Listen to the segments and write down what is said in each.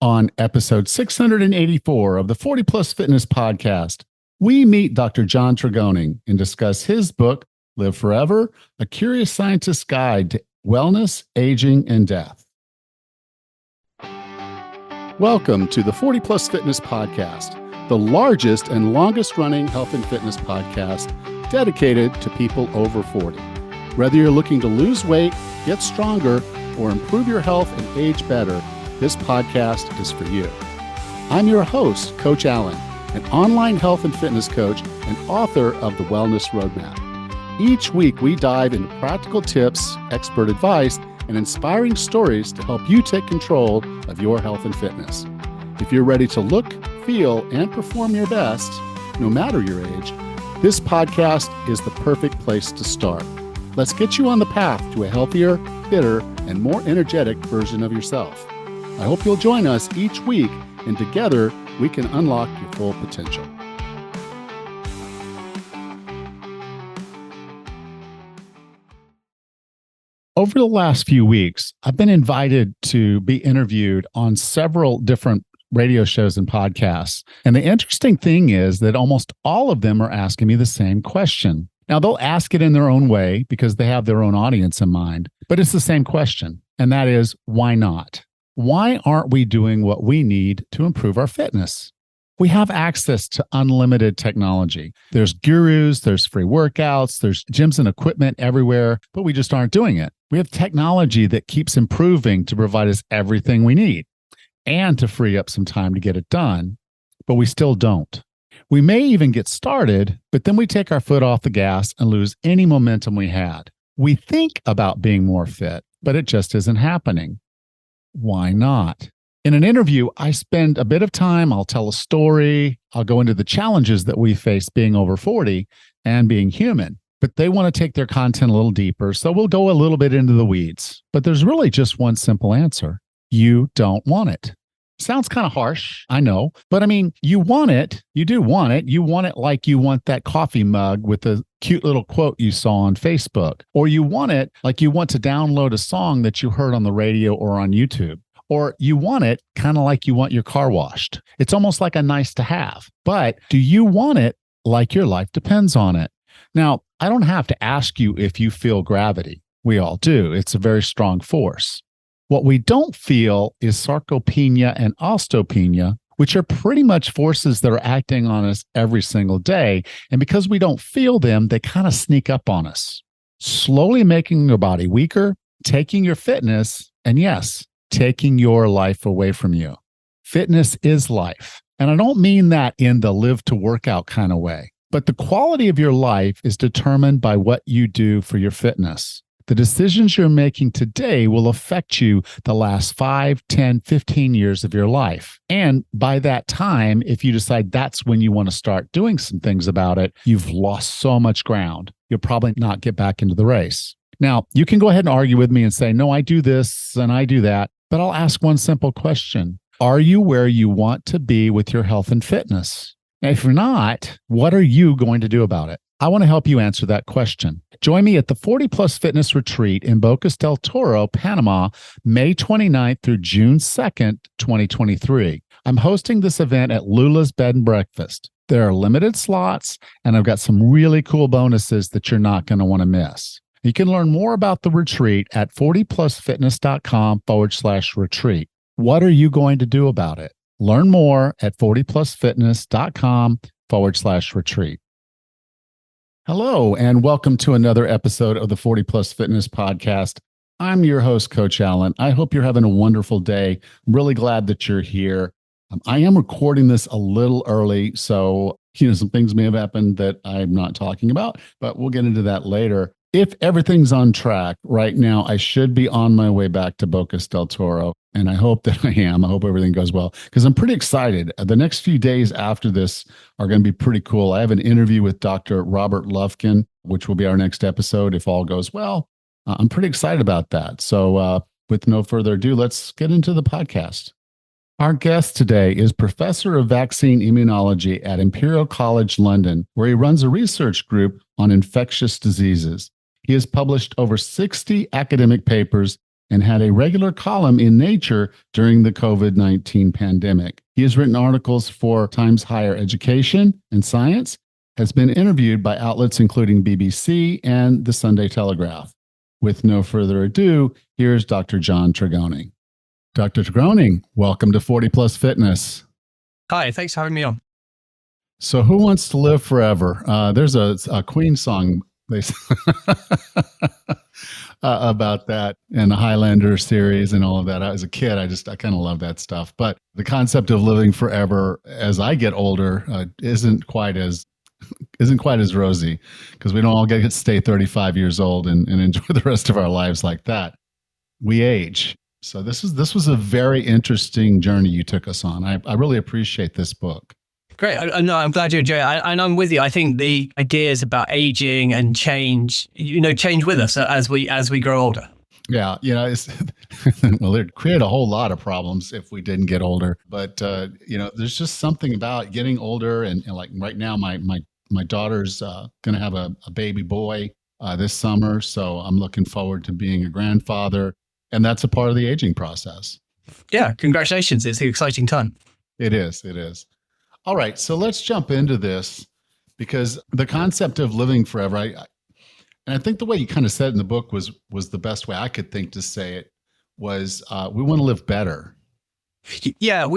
On episode 684 of the 40 Plus Fitness Podcast, we meet Dr. John Tregoning and discuss his book, Live Forever, A Curious Scientist's Guide to Wellness, Aging, and Death. Welcome to the 40 Plus Fitness Podcast, the largest and longest running health and fitness podcast dedicated to people over 40. Whether you're looking to lose weight, get stronger, or improve your health and age better, this podcast is for you. I'm your host, Coach Allan, an online health and fitness coach and author of The Wellness Roadmap. Each week, we dive into practical tips, expert advice, and inspiring stories to help you take control of your health and fitness. If you're ready to look, feel, and perform your best, no matter your age, this podcast is the perfect place to start. Let's get you on the path to a healthier, fitter, and more energetic version of yourself. I hope you'll join us each week, and together we can unlock your full potential. Over the last few weeks, I've been invited to be interviewed on several different radio shows and podcasts. And the interesting thing is that almost all of them are asking me the same question. Now, they'll ask it in their own way because they have their own audience in mind, but it's the same question. And that is, why not? Why aren't we doing what we need to improve our fitness? We have access to unlimited technology. There's gurus, there's free workouts, there's gyms and equipment everywhere, but we just aren't doing it. We have technology that keeps improving to provide us everything we need and to free up some time to get it done, but we still don't. We may even get started, but then we take our foot off the gas and lose any momentum we had. We think about being more fit, but it just isn't happening. Why not? In an interview, I spend a bit of time, I'll tell a story, I'll go into the challenges that we face being over 40 and being human. But they want to take their content a little deeper, so we'll go a little bit into the weeds. But there's really just one simple answer. You don't want it. Sounds kind of harsh, I know. But I mean, you want it. You do want it. You want it like you want that coffee mug with the cute little quote you saw on Facebook. Or you want it like you want to download a song that you heard on the radio or on YouTube. Or you want it kind of like you want your car washed. It's almost like a nice to have. But do you want it like your life depends on it? Now, I don't have to ask you if you feel gravity. We all do. It's a very strong force. What we don't feel is sarcopenia and osteopenia, which are pretty much forces that are acting on us every single day. And because we don't feel them, they kind of sneak up on us, slowly making your body weaker, taking your fitness, and yes, taking your life away from you. Fitness is life. And I don't mean that in the live to work out kind of way, but the quality of your life is determined by what you do for your fitness. The decisions you're making today will affect you the last 5, 10, 15 years of your life. And by that time, if you decide that's when you want to start doing some things about it, you've lost so much ground. You'll probably not get back into the race. Now, you can go ahead and argue with me and say, no, I do this and I do that. But I'll ask one simple question. Are you where you want to be with your health and fitness? Now, if you're not, what are you going to do about it? I want to help you answer that question. Join me at the 40 Plus Fitness Retreat in Bocas del Toro, Panama, May 29th through June 2nd, 2023. I'm hosting this event at Lula's Bed and Breakfast. There are limited slots, and I've got some really cool bonuses that you're not going to want to miss. You can learn more about the retreat at 40plusfitness.com/retreat. What are you going to do about it? Learn more at 40plusfitness.com/retreat. Hello, and welcome to another episode of the 40 Plus Fitness Podcast. I'm your host, Coach Allan. I hope you're having a wonderful day. I'm really glad that you're here. I am recording this a little early, so some things may have happened that I'm not talking about, but we'll get into that later. If everything's on track right now, I should be on my way back to Bocas del Toro, and I hope that I am. I hope everything goes well because I'm pretty excited. The next few days after this are going to be pretty cool. I have an interview with Dr. Robert Lufkin, which will be our next episode if all goes well. I'm pretty excited about that. So with no further ado, let's get into the podcast. Our guest today is Professor of Vaccine Immunology at Imperial College London, where he runs a research group on infectious diseases. He has published over 60 academic papers and had a regular column in Nature during the COVID-19 pandemic. He has written articles for Times Higher Education and Science, has been interviewed by outlets including BBC and the Sunday Telegraph. With no further ado, here's Dr. John Tregoning. Dr. Tregoning, welcome to 40 Plus Fitness. Hi, thanks for having me on. So who wants to live forever? There's a Queen song about that and the Highlander series and all of that. As a kid, I kind of love that stuff. But the concept of living forever as I get older isn't quite as rosy, because we don't all get to stay 35 years old and enjoy the rest of our lives like that. We age. So this was a very interesting journey you took us on. I really appreciate this book. Great. I'm glad you enjoy it. And I'm with you. I think the ideas about aging and change with us as we grow older. Yeah. Well, it'd create a whole lot of problems if we didn't get older. But, there's just something about getting older. And like right now, my daughter's going to have a baby boy this summer. So I'm looking forward to being a grandfather. And that's a part of the aging process. Yeah. Congratulations. It's an exciting time. It is. All right, so let's jump into this, because the concept of living forever, and I think the way you kind of said it in the book was the best way I could think to say it, was we want to live better. Yeah,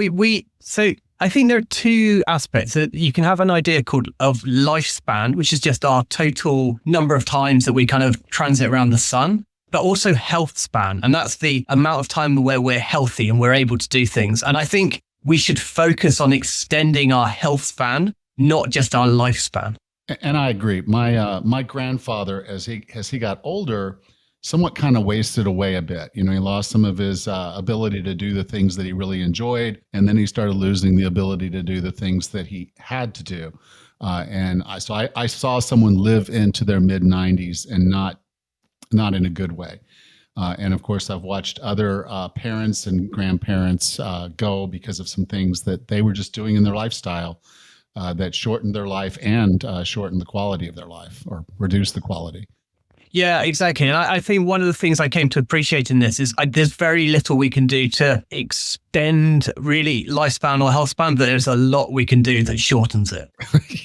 so I think there are two aspects. That you can have an idea of lifespan, which is just our total number of times that we kind of transit around the sun, but also health span, and that's the amount of time where we're healthy and we're able to do things. And I think we should focus on extending our health span, not just our lifespan. And I agree. My grandfather, as he got older, somewhat kind of wasted away a bit. He lost some of his ability to do the things that he really enjoyed, and then he started losing the ability to do the things that he had to do. And I saw someone live into their mid-90s and not in a good way. And of course, I've watched other parents and grandparents go because of some things that they were just doing in their lifestyle that shortened their life and shortened the quality of their life, or reduced the quality. Yeah, exactly. And I think one of the things I came to appreciate in this is there's very little we can do to extend really lifespan or health span, but there's a lot we can do that shortens it.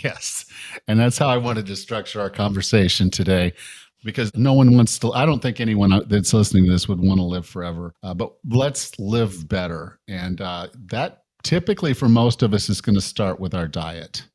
Yes. And that's how I wanted to structure our conversation today. Because no one wants to, I don't think anyone that's listening to this would want to live forever, but let's live better. And that typically for most of us is going to start with our diet.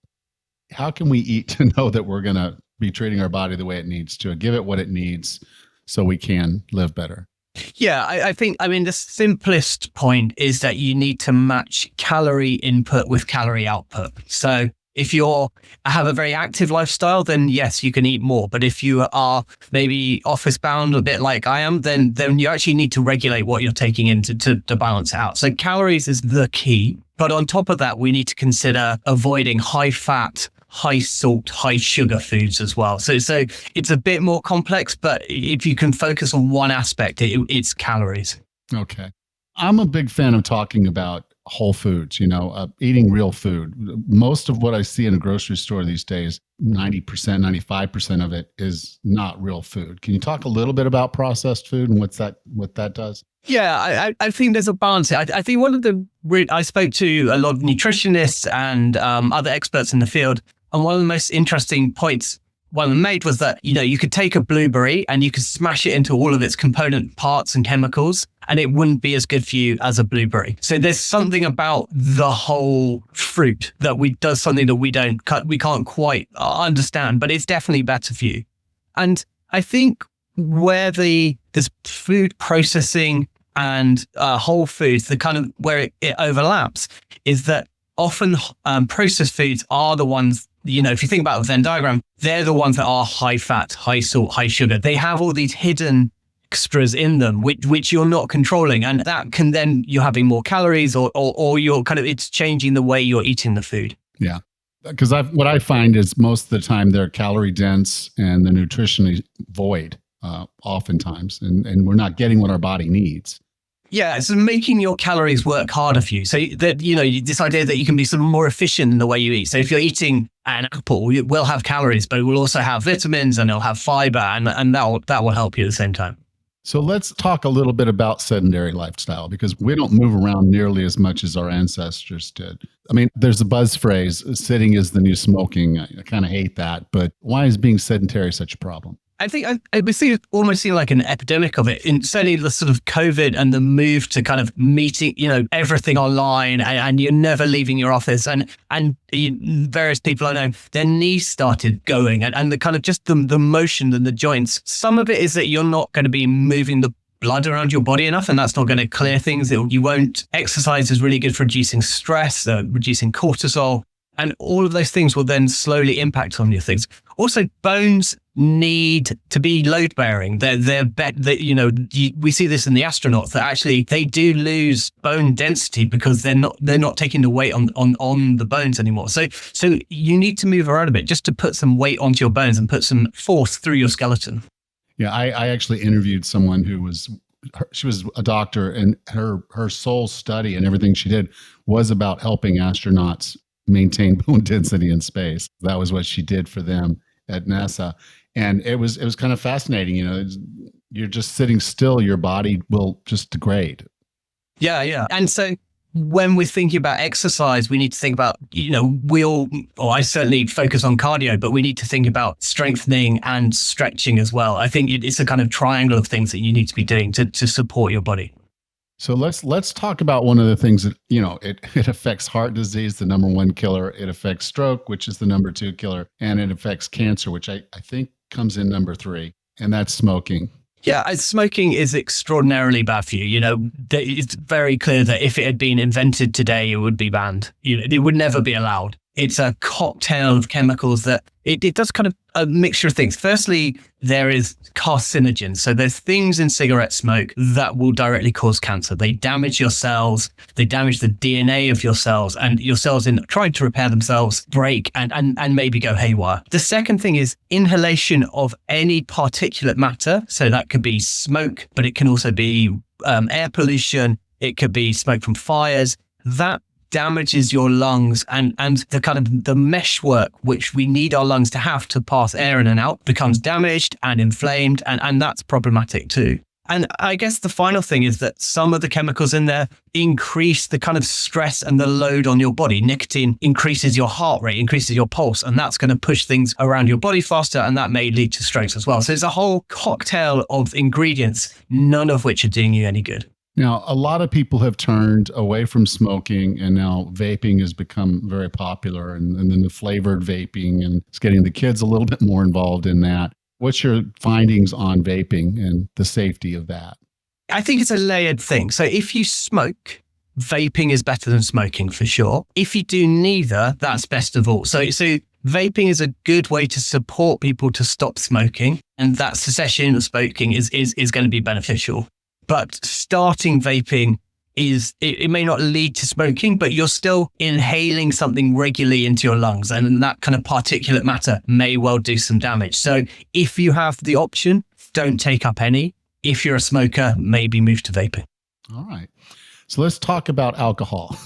How can we eat to know that we're going to be treating our body the way it needs to, give it what it needs so we can live better? Yeah, I think the simplest point is that you need to match calorie input with calorie output. So if you have a very active lifestyle, then yes, you can eat more. But if you are maybe office bound, a bit like I am, then you actually need to regulate what you're taking in to balance it out. So calories is the key. But on top of that, we need to consider avoiding high fat, high salt, high sugar foods as well. So it's a bit more complex, but if you can focus on one aspect, it's calories. Okay. I'm a big fan of talking about whole foods, eating real food. Most of what I see in a grocery store these days, 90%, 95% of it is not real food. Can you talk a little bit about processed food and what that does? Yeah, I think there's a balance here. I think I spoke to a lot of nutritionists and other experts in the field, and one of the most interesting points one of them made was that, you could take a blueberry and you could smash it into all of its component parts and chemicals, and it wouldn't be as good for you as a blueberry. So there's something about the whole fruit that does something that we can't quite understand, but it's definitely better for you. And I think where this food processing and whole foods, the kind of where it overlaps, is that often processed foods are the ones, if you think about the Venn diagram, they're the ones that are high fat, high salt, high sugar. They have all these hidden extras in them, which you're not controlling. And that can then, you're having more calories or you're it's changing the way you're eating the food. Yeah. Because what I find is most of the time they're calorie dense and the nutritionally void oftentimes. And we're not getting what our body needs. Yeah, so making your calories work harder for you. So that, this idea that you can be sort of more efficient in the way you eat. So if you're eating an apple, it will have calories, but it will also have vitamins and it'll have fiber, and that will help you at the same time. So let's talk a little bit about sedentary lifestyle, because we don't move around nearly as much as our ancestors did. I mean, there's a buzz phrase, sitting is the new smoking. I kind of hate that, but why is being sedentary such a problem? I think we almost see like an epidemic of it. In certainly the sort of COVID and the move to kind of meeting, everything online, and you're never leaving your office, and various people I know, their knees started going, and the kind of just the motion and the joints. Some of it is that you're not going to be moving the blood around your body enough, and that's not going to clear things. You won't. Exercise is really good for reducing stress, reducing cortisol. And all of those things will then slowly impact on your things. Also, bones need to be load bearing. We see this in the astronauts that actually they do lose bone density because they're not taking the weight on the bones anymore. So you need to move around a bit just to put some weight onto your bones and put some force through your skeleton. Yeah, I actually interviewed someone she was a doctor, and her sole study and everything she did was about helping astronauts maintain bone density in space. That was what she did for them at NASA. And it was kind of fascinating. You're just sitting still, your body will just degrade. Yeah. And so when we're thinking about exercise, we need to think about, I certainly focus on cardio, but we need to think about strengthening and stretching as well. I think it's a kind of triangle of things that you need to be doing to support your body. So let's talk about one of the things that, it affects heart disease, the number one killer. It affects stroke, which is the number two killer. And it affects cancer, which I think comes in number three. And that's smoking. Yeah, smoking is extraordinarily bad for you. It's very clear that if it had been invented today, it would be banned. It would never be allowed. It's a cocktail of chemicals that it does kind of a mixture of things. Firstly, there is carcinogens. So there's things in cigarette smoke that will directly cause cancer. They damage your cells. They damage the DNA of your cells, and your cells, in trying to repair themselves, break and maybe go haywire. The second thing is inhalation of any particulate matter. So that could be smoke, but it can also be air pollution. It could be smoke from fires. That damages your lungs, and the kind of the meshwork which we need our lungs to have to pass air in and out becomes damaged and inflamed, and that's problematic too. And I guess the final thing is that some of the chemicals in there increase the kind of stress and the load on your body. Nicotine increases your heart rate, increases your pulse, and that's going to push things around your body faster, and that may lead to strokes as well. So it's a whole cocktail of ingredients, none of which are doing you any good. Now, a lot of people have turned away from smoking, and now vaping has become very popular, and then the flavored vaping, and it's getting the kids a little bit more involved in that. What's your findings on vaping and the safety of that? I think it's a layered thing. So if you smoke, vaping is better than smoking for sure. If you do neither, that's best of all. So vaping is a good way to support people to stop smoking, and that cessation of smoking is going to be beneficial. But starting vaping it may not lead to smoking, but you're still inhaling something regularly into your lungs, and that kind of particulate matter may well do some damage. So if you have the option, don't take up any. If you're a smoker, maybe move to vaping. All right. So let's talk about alcohol.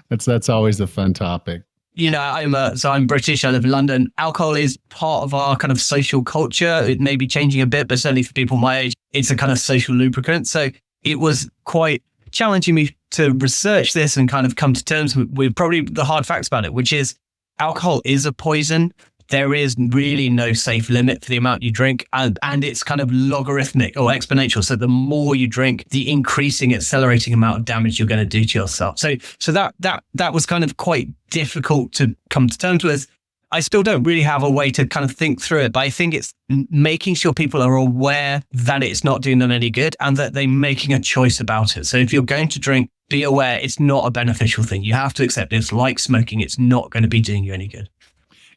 That's always a fun topic. I'm British. I live in London. Alcohol is part of our kind of social culture. It may be changing a bit, but certainly for people my age, it's a kind of social lubricant. So it was quite challenging me to research this and kind of come to terms with probably the hard facts about it, which is alcohol is a poison. There is really no safe limit for the amount you drink, and it's kind of logarithmic or exponential. So the more you drink, the increasing, accelerating amount of damage you're going to do to yourself. So that was kind of quite difficult to come to terms with. I still don't really have a way to kind of think through it, but I think it's making sure people are aware that it's not doing them any good and that they're making a choice about it. So if you're going to drink, be aware it's not a beneficial thing. You have to accept it's like smoking. It's not going to be doing you any good.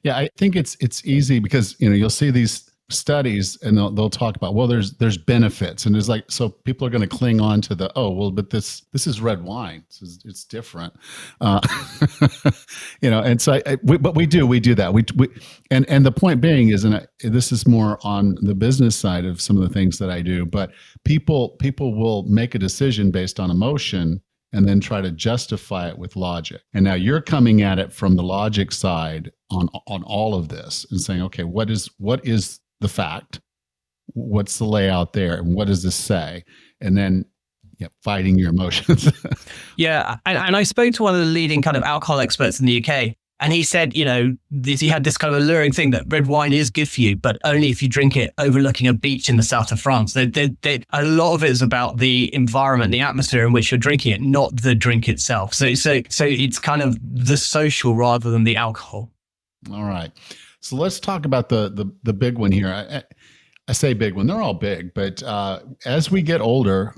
Yeah, I think it's easy because you'll see these studies and they'll talk about, well, there's benefits, and there's so people are going to cling on to but this is red wine, it's different, and so but we do that. And the point being is, and this is more on the business side of some of the things that I do, but people will make a decision based on emotion and then try to justify it with logic. And now you're coming at it from the logic side on all of this and saying, okay, what is the fact? what's the layout there? And what does this say? And then fighting your emotions. Yeah. And I spoke to one of the leading kind of alcohol experts in the UK. And he said, he had this kind of alluring thing that red wine is good for you, but only if you drink it overlooking a beach in the south of France. A lot of it is about the environment, the atmosphere in which you're drinking it, not the drink itself. So it's kind of the social rather than the alcohol. All right. So let's talk about the big one here. I say big one. They're all big, but as we get older,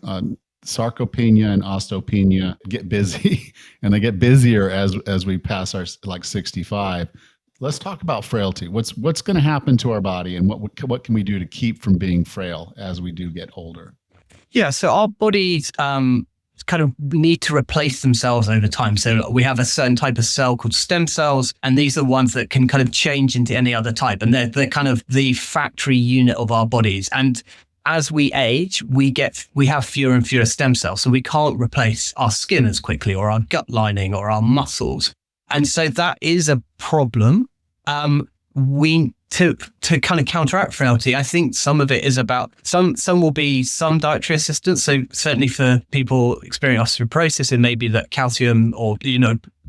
sarcopenia and osteopenia get busy, and they get busier as we pass our 65. Let's talk about frailty. What's going to happen to our body, and what can we do to keep from being frail as we do get older? Yeah, so our bodies kind of need to replace themselves over time. So we have a certain type of cell called stem cells, and these are ones that can kind of change into any other type, and they're kind of the factory unit of our bodies. And as we age, we have fewer and fewer stem cells. So we can't replace our skin as quickly, or our gut lining, or our muscles. And so that is a problem. To kind of counteract frailty, I think some of it is about some will be some dietary assistance. So certainly for people experiencing osteoporosis, it may be that calcium or,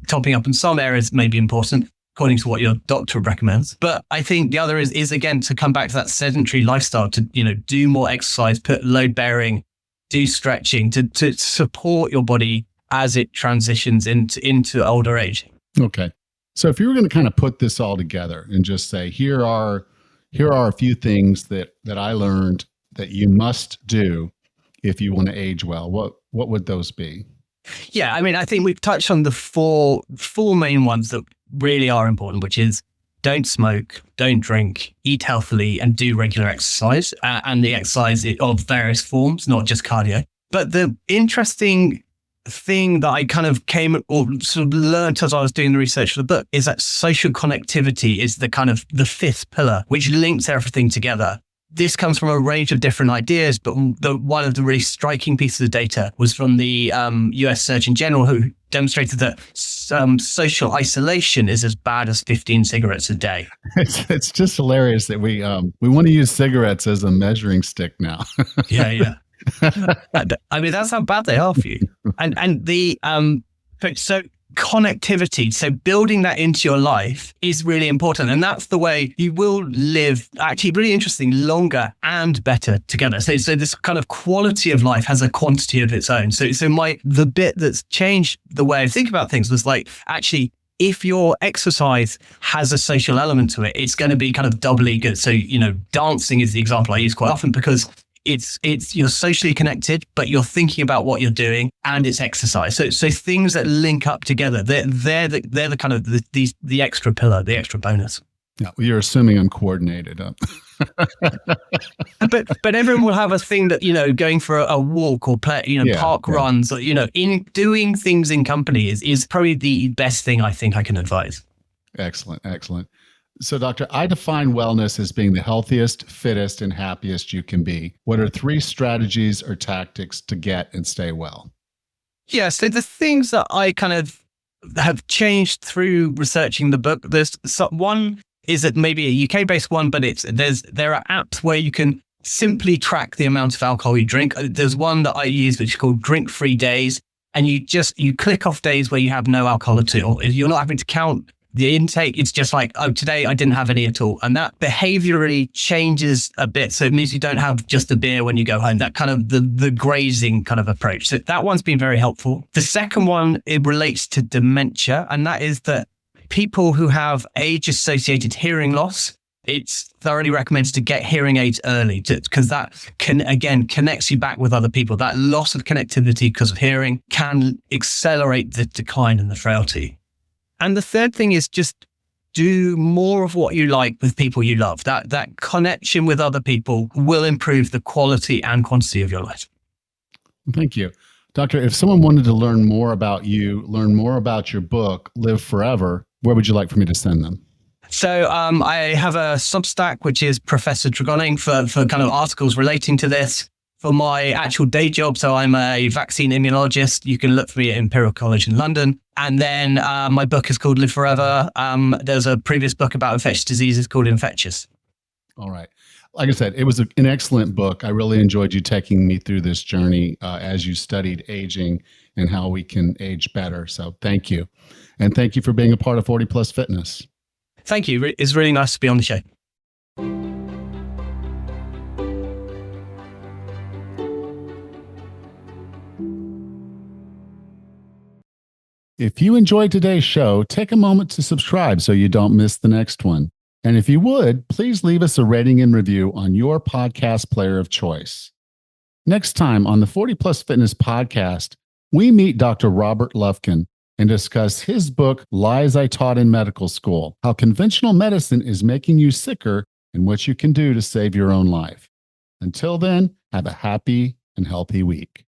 topping up in some areas may be important, according to what your doctor recommends. But I think the other is again, to come back to that sedentary lifestyle, to, do more exercise, put load bearing, do stretching to support your body as it transitions into older age. Okay. So if you were going to kind of put this all together and just say, here are a few things that I learned that you must do if you want to age well, what would those be? Yeah, I mean, I think we've touched on the four main ones that really are important, which is don't smoke, don't drink, eat healthfully, and do regular exercise, and the exercise of various forms, not just cardio. But the interesting thing that I kind of came or sort of learned as I was doing the research for the book is that social connectivity is the kind of the fifth pillar, which links everything together. This comes from a range of different ideas, but one of the really striking pieces of data was from the US Surgeon General, who demonstrated that social isolation is as bad as 15 cigarettes a day. It's just hilarious that we want to use cigarettes as a measuring stick now. Yeah. I mean, that's how bad they are for you. And the so connectivity, so building that into your life is really important, and that's the way you will live actually really interesting longer and better together. So this kind of quality of life has a quantity of its own. So the bit that's changed the way I think about things was like, actually, if your exercise has a social element to it, it's going to be kind of doubly good. So dancing is the example I use quite often, because it's you're socially connected, but you're thinking about what you're doing, and it's exercise. So things that link up together, they're the kind of the extra pillar, the extra bonus. Yeah, well, you're assuming I'm coordinated. But everyone will have a thing that going for a walk or play, park runs, or in doing things in company is probably the best thing I think I can advise. Excellent. So, Doctor, I define wellness as being the healthiest, fittest, and happiest you can be. What are 3 strategies or tactics to get and stay well? Yeah, so the things that I kind of have changed through researching the book, there's one is that maybe a UK-based one, but there are apps where you can simply track the amount of alcohol you drink. There's one that I use which is called Drink-Free Days, and you click off days where you have no alcohol at all. You're not having to count the intake. It's just like, oh, today I didn't have any at all. And that behaviorally changes a bit. So it means you don't have just a beer when you go home, that kind of the grazing kind of approach. So that one's been very helpful. The second one, it relates to dementia. And that is that people who have age-associated hearing loss, it's thoroughly recommended to get hearing aids early, because that connects you back with other people. That loss of connectivity because of hearing can accelerate the decline and the frailty. And the third thing is just do more of what you like with people you love. That connection with other people will improve the quality and quantity of your life. Thank you. Doctor, if someone wanted to learn more about you, learn more about your book, Live Forever, where would you like for me to send them? So I have a Substack, which is Professor Tregoning, for kind of articles relating to this. For my actual day job, so I'm a vaccine immunologist. You can look for me at Imperial College in London. And then my book is called Live Forever. There's a previous book about infectious diseases called Infectious. All right. Like I said, it was an excellent book. I really enjoyed you taking me through this journey as you studied aging and how we can age better. So thank you. And thank you for being a part of 40 Plus Fitness. Thank you. It's really nice to be on the show. If you enjoyed today's show, take a moment to subscribe so you don't miss the next one. And if you would, please leave us a rating and review on your podcast player of choice. Next time on the 40 Plus Fitness podcast, we meet Dr. Robert Lufkin and discuss his book, Lies I Taught in Medical School, How Conventional Medicine is Making You Sicker and What You Can Do to Save Your Own Life. Until then, have a happy and healthy week.